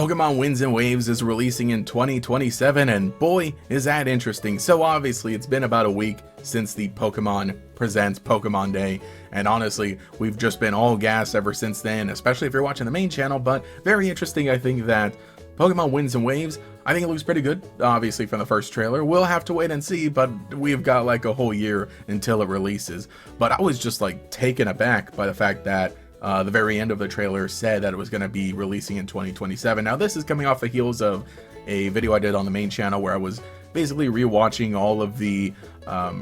Pokémon Winds and Waves is releasing in 2027, and boy, is that interesting. So obviously, it's been about a week since the Pokemon Presents Pokemon Day, and honestly, we've just been all gas ever since then, especially if you're watching the main channel, but very interesting. I think that Pokemon Winds and Waves, I think it looks pretty good, obviously from the first trailer. We'll have to wait and see, but we've got like a whole year until it releases. But I was just like taken aback by the fact that the very end of the trailer said that it was going to be releasing in 2027. Now this is coming off the heels of a video I did on the main channel where I was basically rewatching all of the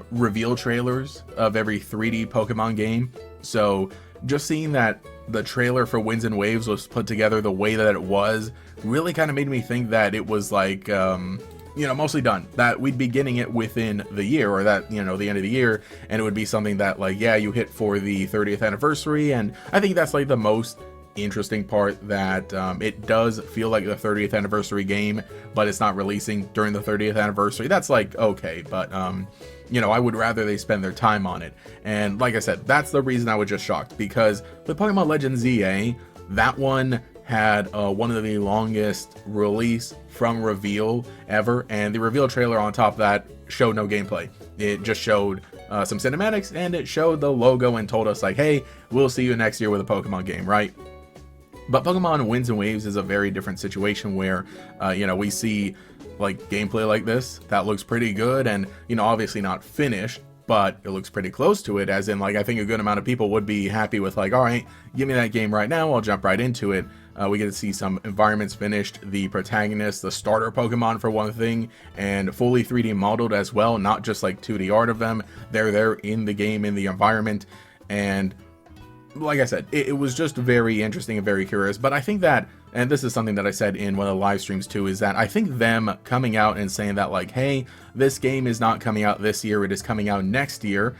reveal trailers of every 3D Pokemon game. So just seeing that the trailer for Winds and Waves was put together the way that it was really kind of made me think that it was like you know, mostly done, that we'd be getting it within the year, or that, you know, the end of the year, and it would be something that like, yeah, you hit for the 30th anniversary. And I think that's like the most interesting part, that it does feel like the 30th anniversary game, but it's not releasing during the 30th anniversary. That's like okay, but you know, I would rather they spend their time on it. And like I said, that's the reason I was just shocked, because with Pokemon Legends ZA, that one had one of the longest release from reveal ever, and the reveal trailer on top of that showed no gameplay. It just showed some cinematics, and it showed the logo and told us like, hey, we'll see you next year with a Pokemon game, right? But Pokemon Winds and Waves is a very different situation where you know, we see like gameplay like this that looks pretty good, and you know, obviously not finished, but it looks pretty close to it, as in like I think a good amount of people would be happy with like, all right, give me that game right now, I'll jump right into it. We get to see some environments finished, the protagonist, the starter Pokemon for one thing, and fully 3D modeled as well, not just like 2D art of them. They're there in the game, in the environment, and like I said, it was just very interesting and very curious. But I think that, and this is something that I said in one of the live streams too, is that I think them coming out and saying that like, hey, this game is not coming out this year, it is coming out next year,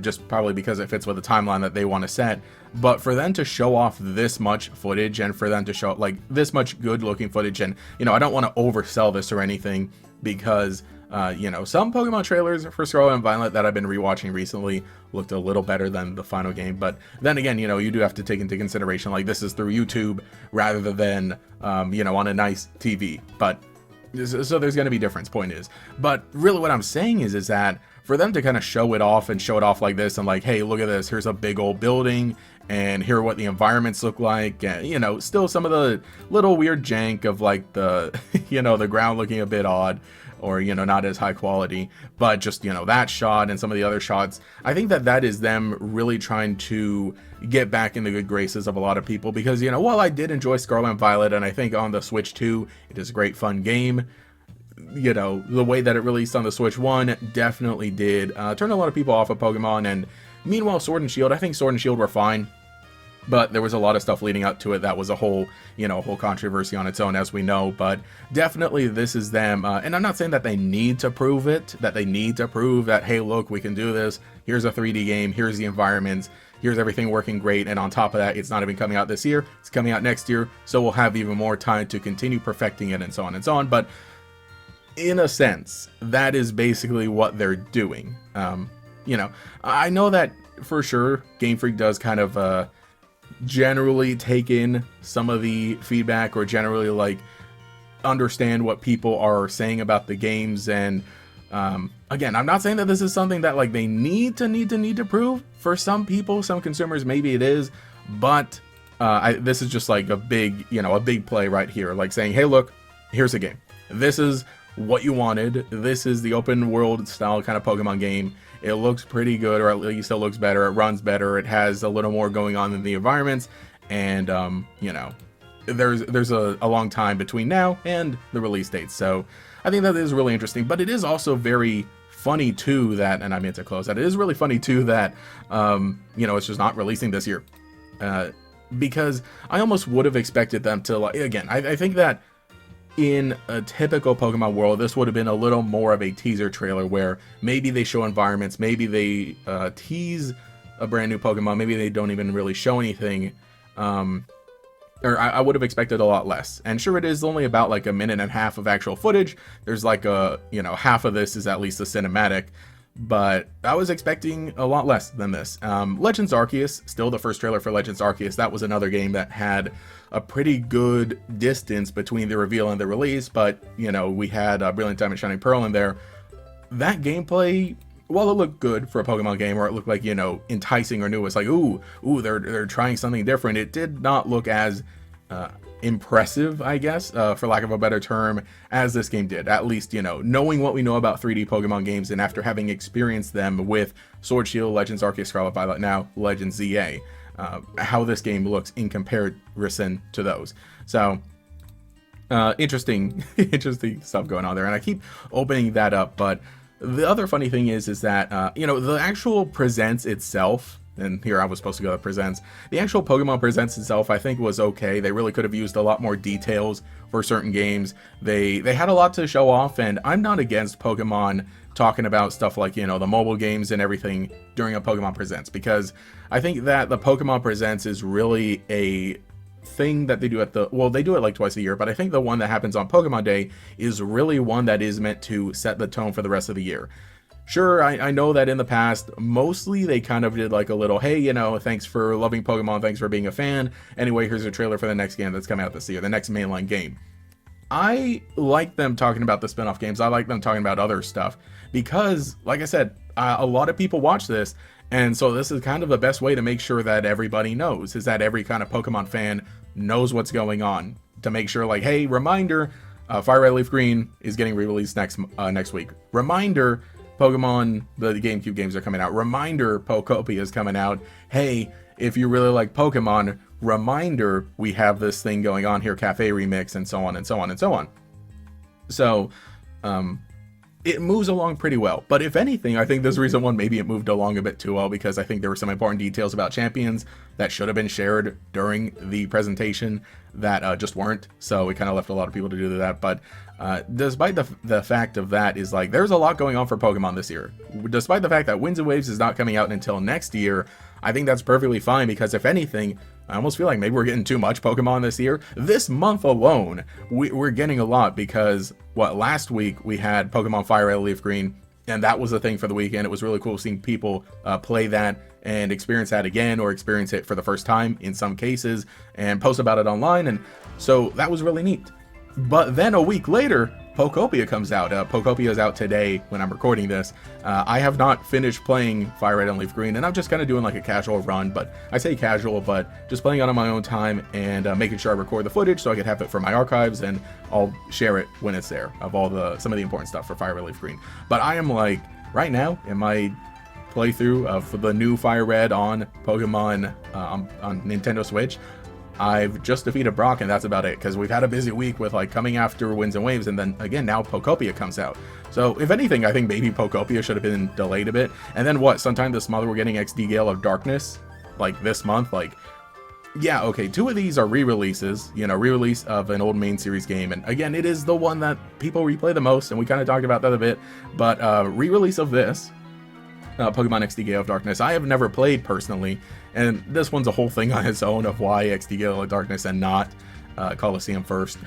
just probably because it fits with the timeline that they want to set. But for them to show off this much footage, and for them to show like this much good looking footage, and you know, I don't want to oversell this or anything, because you know, some Pokemon trailers for Scarlet and Violet that I've been rewatching recently looked a little better than the final game. But then again, you know, you do have to take into consideration like this is through YouTube rather than you know, on a nice TV. But so there's going to be difference, point is. But really what I'm saying is that for them to kind of show it off and show it off like this, and like, hey, look at this, here's a big old building, and here are what the environments look like, and you know, still some of the little weird jank of like the you know, the ground looking a bit odd, or you know, not as high quality, but just, you know, that shot and some of the other shots, I think that that is them really trying to get back in the good graces of a lot of people. Because, you know, while I did enjoy Scarlet and Violet, and I think on the Switch 2 it is a great fun game, you know, the way that it released on the Switch 1 definitely did turn a lot of people off of Pokemon. And meanwhile, Sword and Shield, I think Sword and Shield were fine, but there was a lot of stuff leading up to it that was a whole, you know, a whole controversy on its own, as we know. But definitely this is them, and I'm not saying that they need to prove it, that they need to prove that, hey, look, we can do this, here's a 3D game, here's the environments, here's everything working great, and on top of that, it's not even coming out this year, it's coming out next year, so we'll have even more time to continue perfecting it, and so on and so on. But in a sense, that is basically what they're doing. You know, I know that for sure Game Freak does kind of generally take in some of the feedback, or generally like understand what people are saying about the games. And again, I'm not saying that this is something that like they need to prove. For some people, some consumers, maybe it is, but this is just like a big, you know, a big play right here, like saying, hey, look, here's a game, this is what you wanted, this is the open world style kind of Pokemon game. It looks pretty good, or at least it looks better, it runs better, it has a little more going on in the environments, and you know, there's a long time between now and the release date. So I think that is really interesting. But it is also very funny too that, and I meant to close that, it is really funny too that you know, it's just not releasing this year, because I almost would have expected them to, like, again, I think that in a typical Pokemon world, this would have been a little more of a teaser trailer, where maybe they show environments, maybe they tease a brand new Pokemon, maybe they don't even really show anything, or I would have expected a lot less. And sure, it is only about like a minute and a half of actual footage. There's like a, you know, half of this is at least a cinematic, but I was expecting a lot less than this. Legends Arceus, still the first trailer for Legends Arceus. That was another game that had a pretty good distance between the reveal and the release, but, you know, we had Brilliant Diamond Shining Pearl in there. That gameplay, while it looked good for a Pokemon game, or it looked like, you know, enticing or new, it's like, ooh, they're trying something different. It did not look as impressive, I guess, for lack of a better term, as this game did. At least, you know, knowing what we know about 3D Pokemon games, and after having experienced them with Sword Shield, Legends Arceus, Scarlet Violet, now Legends ZA, how this game looks in comparison to those. So, interesting stuff going on there, and I keep opening that up. But the other funny thing is that, you know, the actual Presents itself, and here I was supposed to go to Presents. The actual Pokemon Presents itself, I think, was okay. They really could have used a lot more details for certain games. They had a lot to show off, and I'm not against Pokemon talking about stuff like, you know, the mobile games and everything during a Pokemon Presents, because I think that the Pokemon Presents is really a thing that they do at they do it like twice a year, but I think the one that happens on Pokemon Day is really one that is meant to set the tone for the rest of the year. Sure, I know that in the past, mostly they kind of did like a little, hey, you know, thanks for loving Pokemon, thanks for being a fan. Anyway, here's a trailer for the next game that's coming out this year, the next mainline game. I like them talking about the spin-off games. I like them talking about other stuff because, like I said, a lot of people watch this, and so this is kind of the best way to make sure that everybody knows, is that every kind of Pokemon fan knows what's going on, to make sure, like, hey, reminder, Fire Red Leaf Green is getting re-released next week. Reminder, Pokemon, the GameCube games are coming out. Reminder, Pokopia is coming out. Hey, if you really like Pokemon, reminder, we have this thing going on here, Cafe Remix, and so on and so on and so on. So, it moves along pretty well. But if anything, I think this reason one, maybe it moved along a bit too well, because I think there were some important details about champions that should have been shared during the presentation that just weren't. So it kind of left a lot of people to do that. But despite the fact of that, is like, there's a lot going on for Pokemon this year. Despite the fact that Winds and Waves is not coming out until next year, I think that's perfectly fine, because if anything, I almost feel like maybe we're getting too much Pokemon this year. This month alone, we're getting a lot, because last week we had Pokemon Fire Red Leaf Green, and that was the thing for the weekend. It was really cool seeing people play that and experience that again, or experience it for the first time in some cases, and post about it online, and so that was really neat. But then a week later, Pokopia comes out. Pokopia is out today when I'm recording this. I have not finished playing Fire Red and Leaf Green, and I'm just kind of doing like a casual run, but I say casual, but just playing it on my own time, and making sure I record the footage so I can have it for my archives, and I'll share it when it's there, of some of the important stuff for Fire Red Leaf Green. But I am like, right now, in my playthrough of the new Fire Red on Pokemon on Nintendo Switch, I've just defeated Brock, and that's about it, because we've had a busy week with like coming after Winds and Waves, and then again now Pokopia comes out. So if anything, I think maybe Pokopia should have been delayed a bit, and then sometime this month we're getting XD Gale of Darkness, like this month. Like, yeah, okay, 2 of these are re-releases, you know, re-release of an old main series game, and again, it is the one that people replay the most, and we kind of talked about that a bit, but re-release of this Pokemon XD Gale of Darkness, I have never played personally, and this one's a whole thing on its own of why XD Gale of Darkness and not Coliseum first.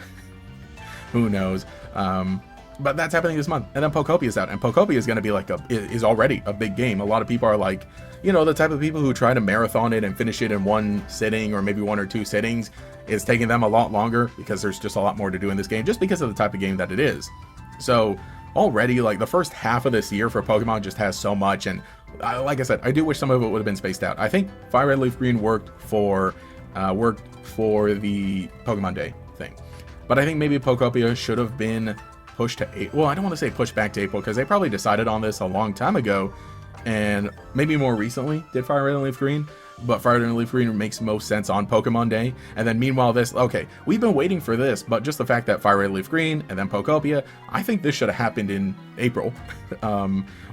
Who knows? But that's happening this month, and then Pokopia is out, and Pokopia is going to be like is already a big game. A lot of people are like, you know, the type of people who try to marathon it and finish it in one sitting, or maybe 1 or 2 sittings. It's taking them a lot longer, because there's just a lot more to do in this game, just because of the type of game that it is. So already, like, the first half of this year for Pokemon just has so much, and like I said, I do wish some of it would have been spaced out. I think Fire Red Leaf Green worked for the Pokemon Day thing, but I think maybe Pokopia should have been pushed to April. Well, I don't want to say pushed back to April, because they probably decided on this a long time ago, and maybe more recently did Fire Red and Leaf Green. But Fire Red and Leaf Green makes most sense on Pokemon Day, and then meanwhile this, okay, we've been waiting for this, but just the fact that Fire Red and Leaf Green and then Pokopia, I think this should have happened in April,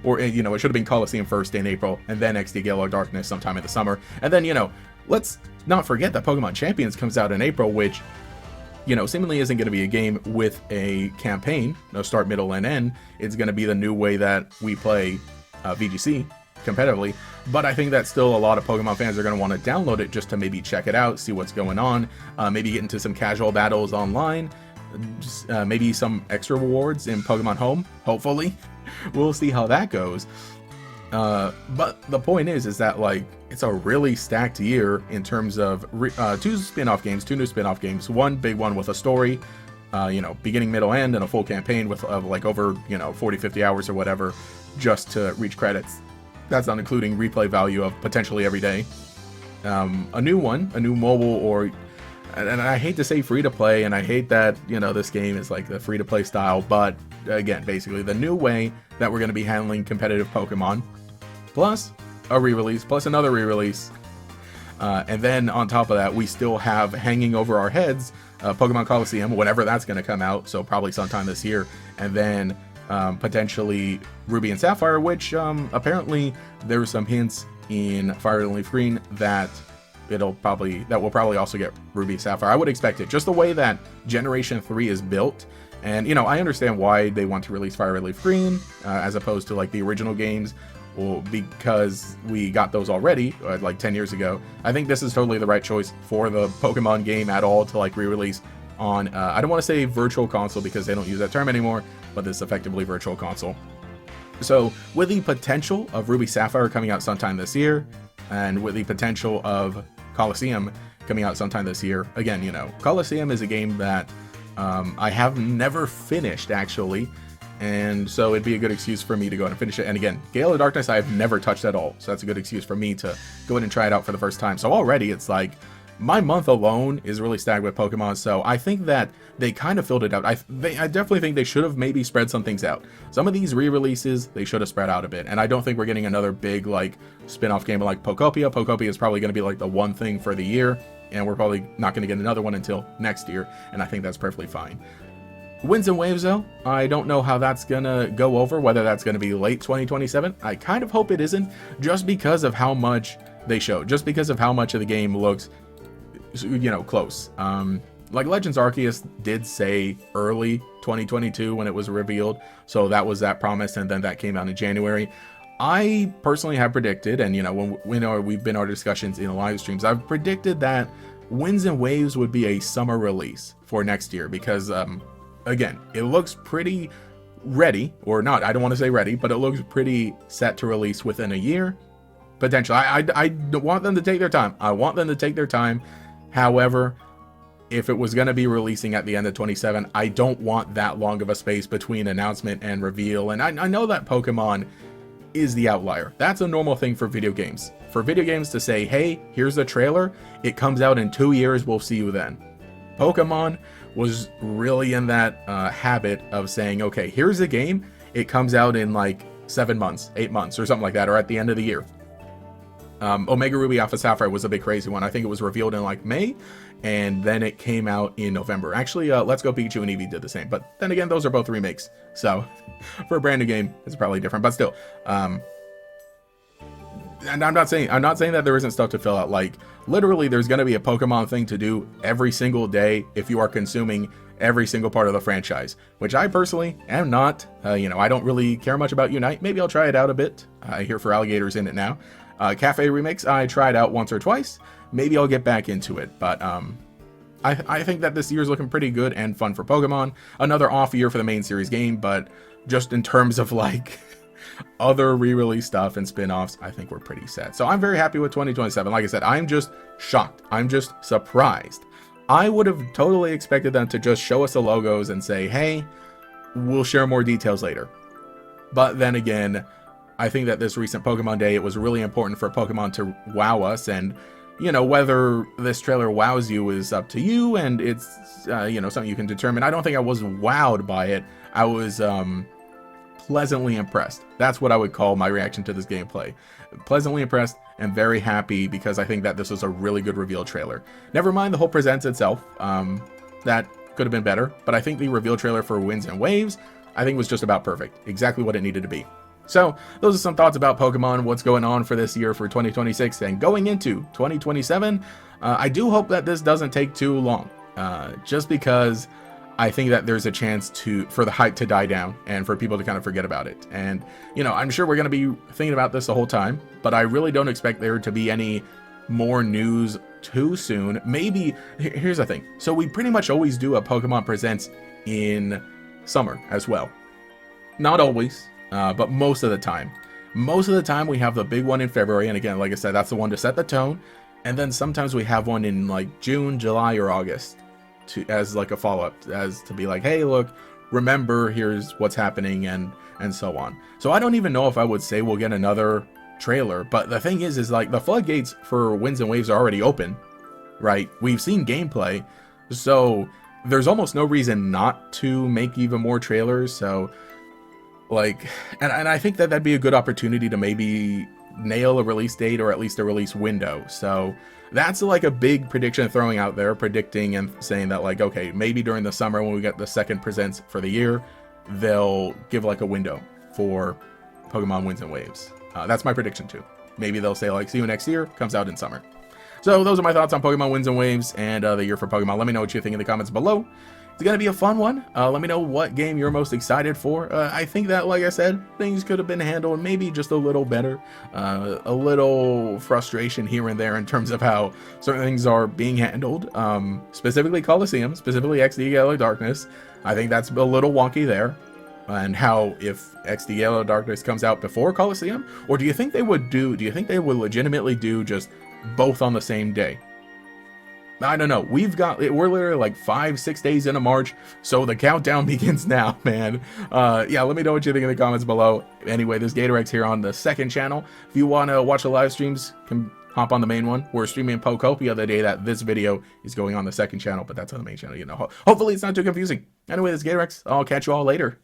or, you know, it should have been Coliseum first in April, and then XD Gale of Darkness sometime in the summer, and then, you know, let's not forget that Pokemon Champions comes out in April, which, you know, seemingly isn't going to be a game with a campaign, no start, middle, and end. It's going to be the new way that we play VGC competitively, but I think that still a lot of Pokemon fans are going to want to download it just to maybe check it out, see what's going on, maybe get into some casual battles online, just, maybe some extra rewards in Pokemon Home, hopefully. We'll see how that goes. But the point is that like it's a really stacked year in terms of two spin-off games, two new spin-off games, one big one with a story, beginning, middle, end, and a full campaign with like over 40-50 hours or whatever just to reach credits. That's not including replay value of potentially every day. A new mobile, or, and I hate to say free to play, and I hate that this game is like the free to play style, but again, basically the new way that we're going to be handling competitive Pokemon, plus a re-release, plus another re-release, and then on top of that, we still have hanging over our heads Pokemon Coliseum, whenever that's going to come out, so probably sometime this year, and then potentially Ruby and Sapphire, which apparently there's some hints in Fire and Leaf Green that will probably also get Ruby Sapphire. I would expect it, just the way that Generation 3 is built. And I understand why they want to release Fire and Leaf Green as opposed to like the original games, well, because we got those already like 10 years ago. I think this is totally the right choice for the Pokemon game at all to like re-release on I don't want to say virtual console because they don't use that term anymore, but this is effectively virtual console. So with the potential of Ruby Sapphire coming out sometime this year, and with the potential of Coliseum coming out sometime this year, again, Coliseum is a game that I have never finished actually, and so it'd be a good excuse for me to go ahead and finish it. And again, Gale of Darkness I have never touched at all, so that's a good excuse for me to go ahead and try it out for the first time. So already it's like my month alone is really stacked with Pokemon, so I think that they kind of filled it out. I definitely think they should have maybe spread some things out. Some of these re-releases, they should have spread out a bit, and I don't think we're getting another big like spin-off game like Pokopia. Pokopia is probably going to be like the one thing for the year, and we're probably not going to get another one until next year, and I think that's perfectly fine. Winds and Waves though, I don't know how that's gonna go over, whether that's gonna be late 2027. I kind of hope it isn't, just because of how much they showed, just because of how much of the game looks close. Like Legends Arceus did say early 2022 when it was revealed, so that was that promise, and then that came out in January. I personally have predicted, and when we've been our discussions in the live streams, I've predicted that Winds and Waves would be a summer release for next year because again, it looks pretty ready, or not, I don't want to say ready, but it looks pretty set to release within a year potentially. I want them to take their time. I want them to take their time. However, if it was going to be releasing at the end of 27, I don't want that long of a space between announcement and reveal. And I know that Pokemon is the outlier. That's a normal thing for video games. For video games to say, hey, here's the trailer, it comes out in 2 years, we'll see you then. Pokemon was really in that habit of saying, okay, here's the game, it comes out in like 7 months, 8 months, or something like that, or at the end of the year. Omega Ruby Alpha Sapphire was a big crazy one. I think it was revealed in like May, and then it came out in November. Actually, Let's Go Pikachu and Eevee did the same, but then again, those are both remakes, so for a brand new game, it's probably different. But still, and I'm not saying that there isn't stuff to fill out. Like literally, there's going to be a Pokemon thing to do every single day if you are consuming every single part of the franchise, which I personally am not. I don't really care much about Unite. Maybe I'll try it out a bit. I hear for alligators in it now. Cafe remakes, I tried out once or twice. Maybe I'll get back into it, but I think that this year's looking pretty good and fun for Pokemon. Another off year for the main series game, but just in terms of like other re-release stuff and spin-offs, I think we're pretty set. So I'm very happy with 2027. Like I said, I'm just shocked. I'm just surprised. I would have totally expected them to just show us the logos and say, hey, we'll share more details later. But then again, I think that this recent Pokemon Day, it was really important for Pokemon to wow us, and whether this trailer wows you is up to you, and it's something you can determine. I don't think I was wowed by it. I was pleasantly impressed. That's what I would call my reaction to this gameplay. Pleasantly impressed and very happy, because I think that this was a really good reveal trailer. Never mind the whole presents itself, that could have been better, but I think the reveal trailer for Winds and Waves, I think was just about perfect. Exactly what it needed to be. So those are some thoughts about Pokemon, what's going on for this year for 2026 and going into 2027. I do hope that this doesn't take too long, just because I think that there's a chance for the hype to die down and for people to kind of forget about it. And, I'm sure we're going to be thinking about this the whole time, but I really don't expect there to be any more news too soon. Maybe, here's the thing. So we pretty much always do a Pokemon Presents in summer as well. Not always. But most of the time, Most of the time we have the big one in February, and again, like I said, that's the one to set the tone. And then sometimes we have one in like June, July, or August as like a follow-up, as to be like, hey, look, remember, here's what's happening, and so on. So I don't even know if I would say we'll get another trailer, but the thing is like the floodgates for Winds and Waves are already open, right? We've seen gameplay, so there's almost no reason not to make even more trailers. So like, and I think that that'd be a good opportunity to maybe nail a release date, or at least a release window. So that's like a big prediction throwing out there, predicting and saying that like, okay, maybe during the summer when we get the second presents for the year, they'll give like a window for Pokemon Winds and Waves. That's my prediction too. Maybe they'll say like, see you next year, comes out in summer. So those are my thoughts on Pokemon Winds and Waves and the year for Pokemon. Let me know what you think in the comments below. It's going to be a fun one. Let me know what game you're most excited for. I think that, like I said, things could have been handled maybe just a little better. A little frustration here and there in terms of how certain things are being handled. Specifically Coliseum, specifically XD Yellow Darkness. I think that's a little wonky there. And how, if XD Yellow Darkness comes out before Coliseum? Or do you think they would legitimately do just both on the same day? I don't know. We're literally like 5-6 days into March, so the countdown begins now, man. Yeah, let me know what you think in the comments below. Anyway, this GatorX here on the second channel. If you want to watch the live streams, can hop on the main one. We're streaming Pokopia the day that this video is going on the second channel, but that's on the main channel, you know. Hopefully it's not too confusing. Anyway, this GatorX. I'll catch you all later.